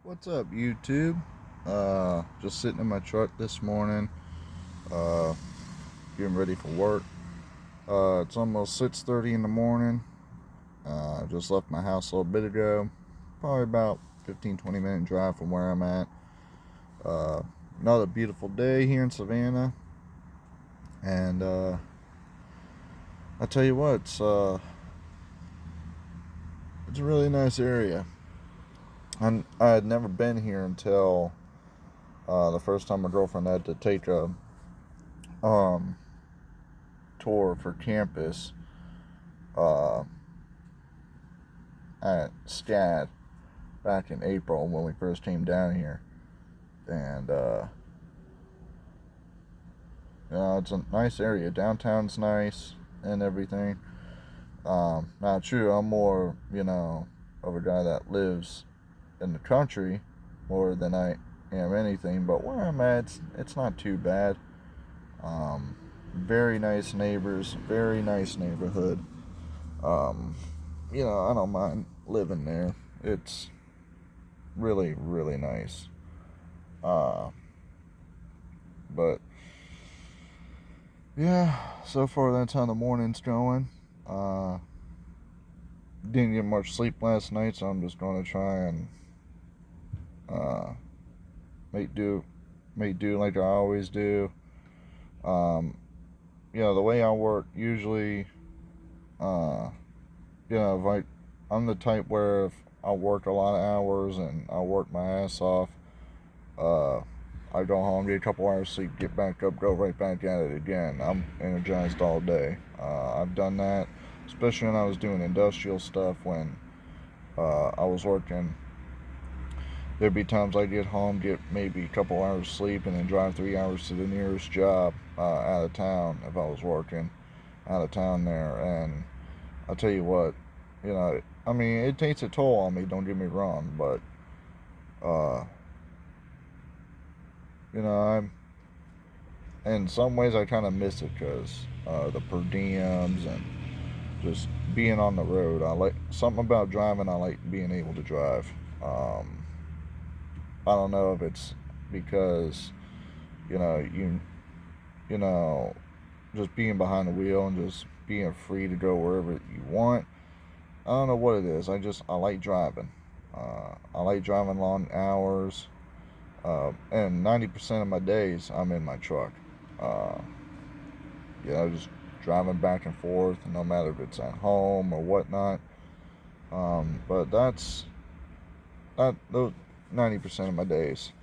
What's up, YouTube? Just sitting in my truck this morning, uh, getting ready for work. It's almost 6:30 in the morning. I just left my house a little bit ago, probably about 15-20 minute drive from where I'm at. Uh, Another beautiful day here in Savannah, and I tell you what, it's a really nice area. I had never been here until the first time my girlfriend had to take a um, tour for campus uh, at SCAD back in April when we first came down here. And, it's a nice area. Downtown's nice and everything. Now, true, I'm more, of a guy that lives in the country more than I am anything. But where I'm at, it's not too bad. Very nice neighbors, very nice neighborhood. Um, I don't mind living there. It's really, really nice. Uh, but yeah, so far that's how the morning's going. Uh, didn't get much sleep last night, so I'm just going to try and uh, make do, make do like I always do. Um, the way I work usually, uh, if I'm the type where if I work a lot of hours and I work my ass off, uh, I go home, get a couple hours sleep, get back up, go right back at it again. I'm energized all day. I've done that, especially when I was doing industrial stuff. When I was working, there'd be times I'd get home, get maybe a couple hours sleep, and then drive 3 hours to the nearest job out of town if I was working out of town there. And I'll tell you what, I mean, it takes a toll on me. Don't get me wrong, but uh, I'm in some ways I kind of miss it because the per diems and just being on the road. I like something about driving. I like being able to drive. Um, I don't know if it's because you know you you know just being behind the wheel and just being free to go wherever you want. I don't know what it is. I like driving. I like driving long hours. And 90% of my days I'm in my truck. Uh, just driving back and forth, no matter if it's at home or whatnot. But that those 90% of my days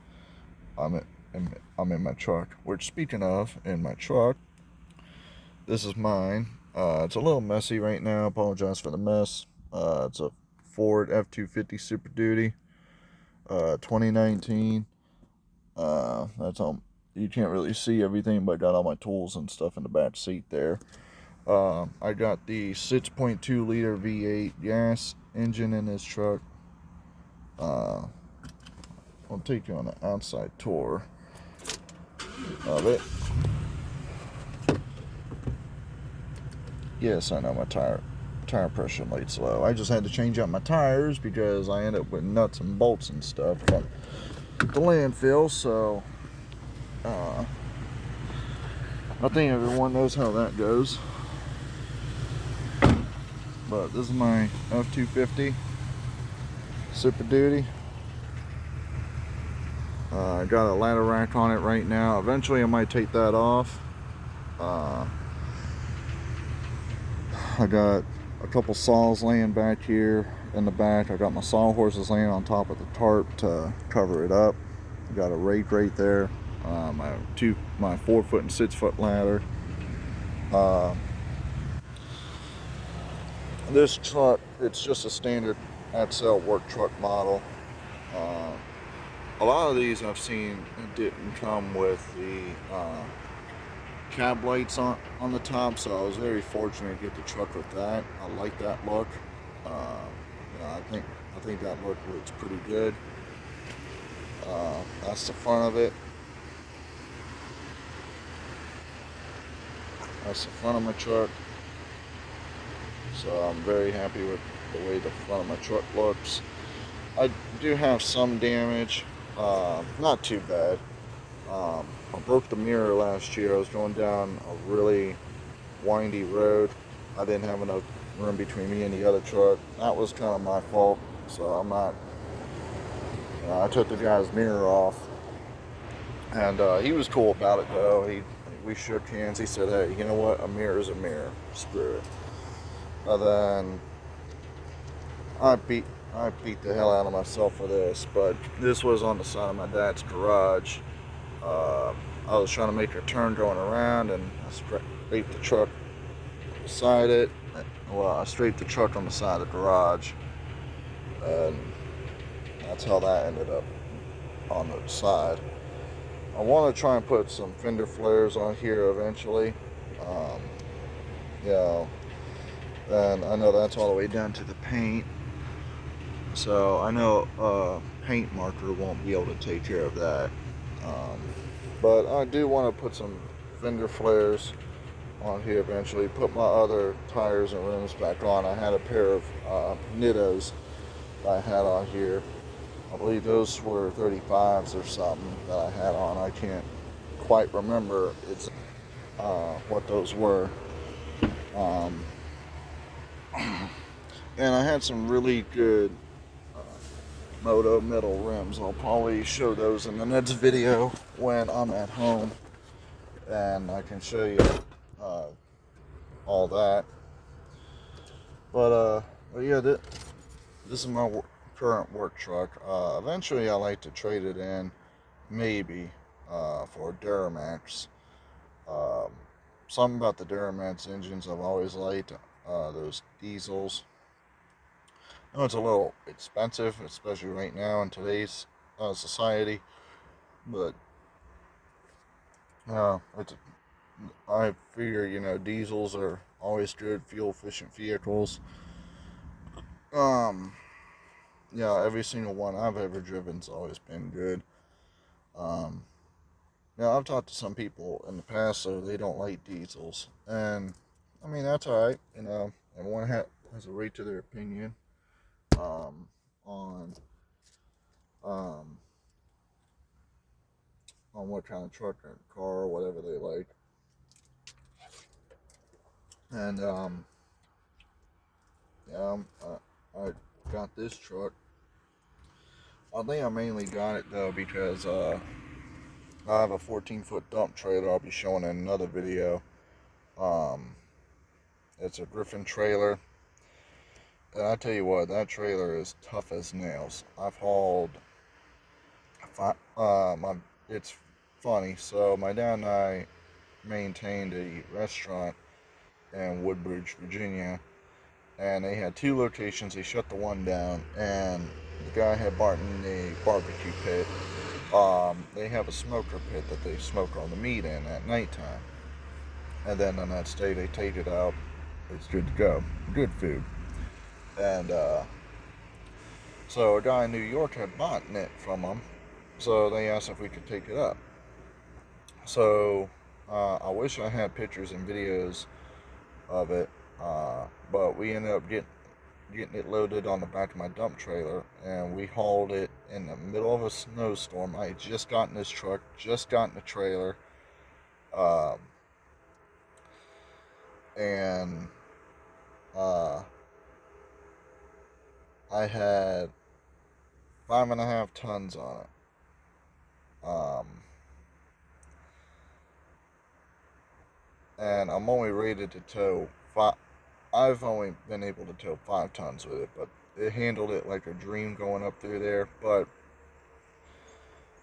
I'm in my truck. Which, speaking of, in my truck, this is mine. It's a little messy right now. Apologize for the mess. It's a Ford F-250 Super Duty, 2019. That's all. You can't really see everything, but I got all my tools and stuff in the back seat there. I got the 6.2 liter V8 gas engine in this truck. Uh, I'll take you on an outside tour of it. Yes, I know my tire pressure light's low. I just had to change out my tires because I ended up with nuts and bolts and stuff from the landfill. So I think everyone knows how that goes. But this is my F-250 Super Duty. I got a ladder rack on it right now. Eventually I might take that off. I got a couple saws laying back here in the back. I got my sawhorses laying on top of the tarp to cover it up. I got a rake right there. My 4-foot and 6-foot ladder. This truck, it's just a standard Atzel work truck model. A lot of these I've seen didn't come with the cab lights on the top, so I was very fortunate to get the truck with that. I like that look. I think that look looks pretty good. That's the front of it. That's the front of my truck. So I'm very happy with the way the front of my truck looks. I do have some damage, not too bad. I broke the mirror last year. I was going down a really windy road. I didn't have enough room between me and the other truck. That was kind of my fault. So I'm not. I took the guy's mirror off, and he was cool about it though. We shook hands. He said, "Hey, you know what? A mirror is a mirror. Screw it." But then I beat the hell out of myself for this. But this was on the side of my dad's garage. Uh, I was trying to make a turn going around, and I scraped the truck beside it. Well, I scraped the truck on the side of the garage, and that's how that ended up on the side. I want to try and put some fender flares on here eventually. Um, you know, and I know that's all the way down to the paint. So I know paint marker won't be able to take care of that. Um, but I do want to put some fender flares on here eventually. Put my other tires and rims back on. I had a pair of Nittos that I had on here. I believe those were 35s or something that I had on. I can't quite remember what those were. Um, and I had some really good Moto metal rims. I'll probably show those in the next video when I'm at home, and I can show you uh, all that. But yeah, this is my current work truck. Eventually, I like to trade it in, maybe for a Duramax. Um, Something about the Duramax engines I've always liked. Those diesels. I know it's a little expensive, especially right now in today's society, but it's I figure diesels are always good fuel efficient vehicles. Um, yeah, every single one I've ever driven's always been good. Um, yeah, I've talked to some people in the past, so they don't like diesels, and I mean that's all right. Everyone has a right to their opinion um, on um, on what kind of truck or car or whatever they like. And yeah, I got this truck. I think I mainly got it though because I have a 14-foot dump trailer I'll be showing in another video. Um, it's a Griffin trailer. And I tell you what, that trailer is tough as nails. I've hauled. It's funny. So my dad and I maintained a restaurant in Woodbridge, Virginia, and they had two locations. They shut the one down, and the guy had Barton a barbecue pit. They have a smoker pit that they smoke all the meat in at nighttime, and then the next day they take it out. It's good to go. Good food. And so a guy in New York had bought it from them, so they asked if we could take it up. So I wish I had pictures and videos of it, but we ended up getting it loaded on the back of my dump trailer, and we hauled it in the middle of a snowstorm. I had just gotten this truck, just gotten the trailer, um, and uh, I had 5.5 tons on it. And I'm only rated to tow five. I've only been able to tow 5 tons with it, but it handled it like a dream going up through there. But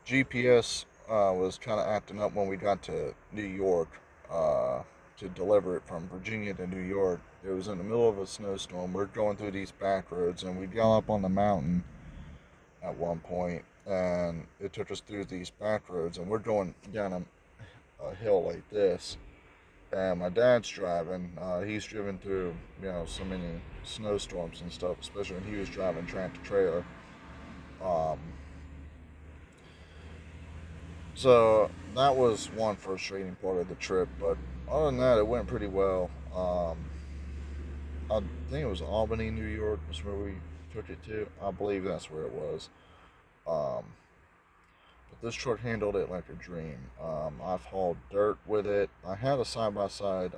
GPS was kind of acting up when we got to New York to deliver it from Virginia to New York. It was in the middle of a snowstorm. We're going through these back roads, and we got up on the mountain at one point, and it took us through these back roads, and we're going down a hill like this. And my dad's driving. He's driven through, so many snowstorms and stuff, especially when he was driving tractor trailer. Um, so that was one frustrating part of the trip, but other than that, it went pretty well. I think it was Albany, New York, was where we took it to. I believe that's where it was. Um, but this truck handled it like a dream. I've hauled dirt with it. I had a side by side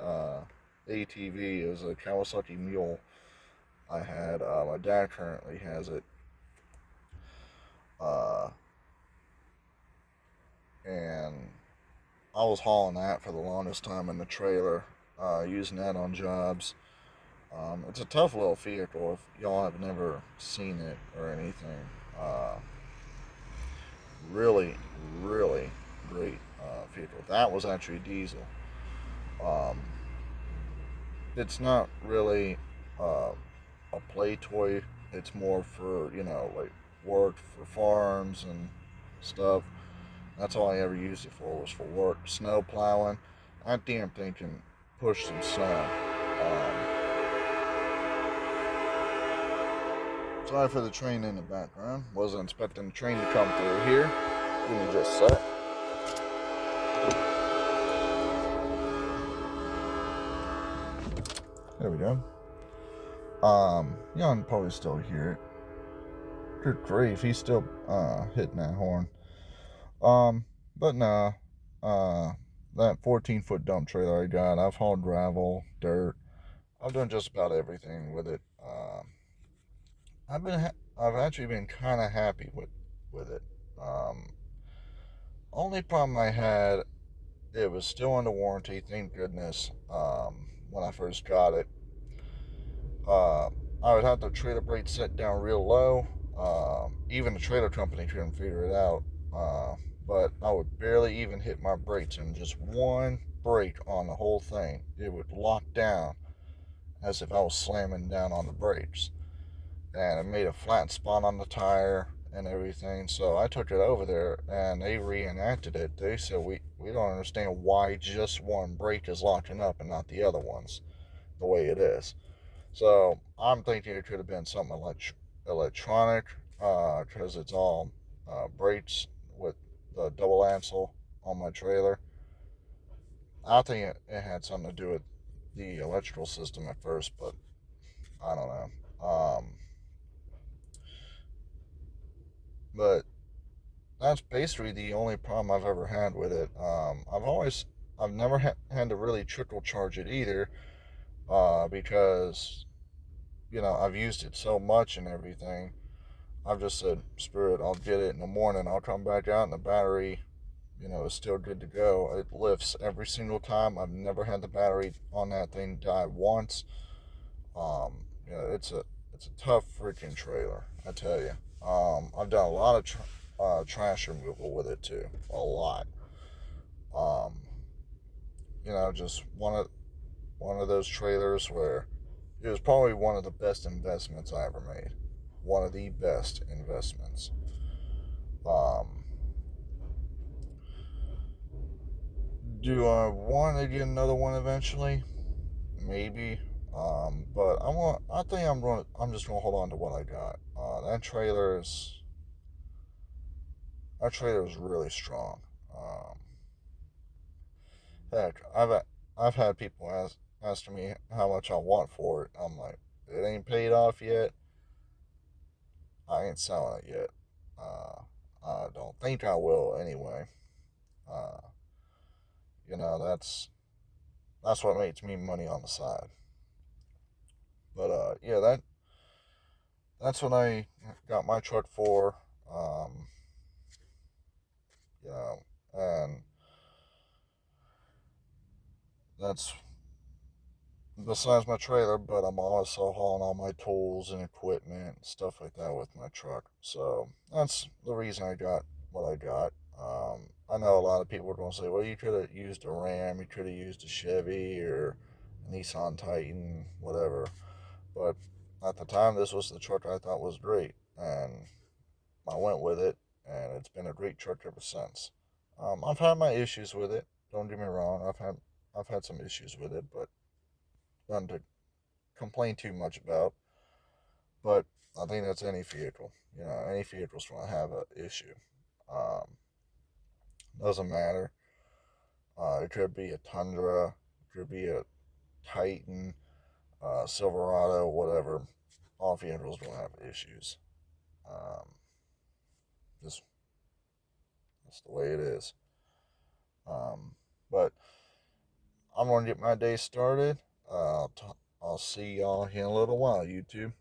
ATV. It was a Kawasaki Mule. I had my dad currently has it, uh, and I was hauling that for the longest time in the trailer, using that on jobs. It's a tough little vehicle if y'all have never seen it or anything. Uh, really, really great vehicle. That was actually diesel. Um, it's not really uh, a play toy. It's more for like work for farms and stuff. That's all I ever used it for was for work, snow plowing. That damn thing can push some snow. Sorry for the train in the background. Wasn't expecting the train to come through here. Give me just a sec. There we go. Y'all can probably still hear it. Good grief, he's still hitting that horn. But nah, that 14-foot dump trailer I got, I've hauled gravel, dirt. I've done just about everything with it. I've actually been kind of happy with it. Only problem I had, it was still under warranty, thank goodness. When I first got it, uh, I would have the trailer brake set down real low. Even the trailer company couldn't figure it out. But I would barely even hit my brakes, and just one brake on the whole thing, it would lock down as if I was slamming down on the brakes. And it made a flat spot on the tire and everything. So I took it over there and they reenacted it. They said, we don't understand why just one brake is locking up and not the other ones the way it is. So I'm thinking it could have been something electronic because it's all brakes with the double axle on my trailer. I think it had something to do with the electrical system at first, but I don't know. But that's basically the only problem I've ever had with it. I've never had to really trickle charge it either, because I've used it so much and everything. I've just said, screw it, I'll get it in the morning. I'll come back out and the battery, is still good to go. It lifts every single time. I've never had the battery on that thing die once. It's a tough freaking trailer, I tell you. I've done a lot of trash removal with it too, a lot. Um, just one of those trailers where it was probably one of the best investments I ever made. One of the best investments. Um, do I want to get another one eventually? Maybe. But I think I'm just gonna hold on to what I got. That trailer is really strong. Heck, I've had people ask me how much I want for it. I'm like, it ain't paid off yet. I ain't selling it yet. I don't think I will anyway. Uh, that's what makes me money on the side. But yeah, that's what I got my truck for. Um, and that's besides my trailer, but I'm also hauling all my tools and equipment and stuff like that with my truck. So that's the reason I got what I got. I know a lot of people are going to say, well, you could have used a Ram, you could have used a Chevy or a Nissan Titan, whatever. But at the time, this was the truck I thought was great. And I went with it, and it's been a great truck ever since. I've had my issues with it. Don't get me wrong. I've had some issues with it, but nothing to complain too much about. But I think that's any vehicle. Any vehicle's going to have an issue. Um, doesn't matter. It could be a Tundra, it could be a Titan, Silverado, whatever. off handles don't have issues. Just that's the way it is. But I'm going to get my day started. I'll see y'all here in a little while, YouTube.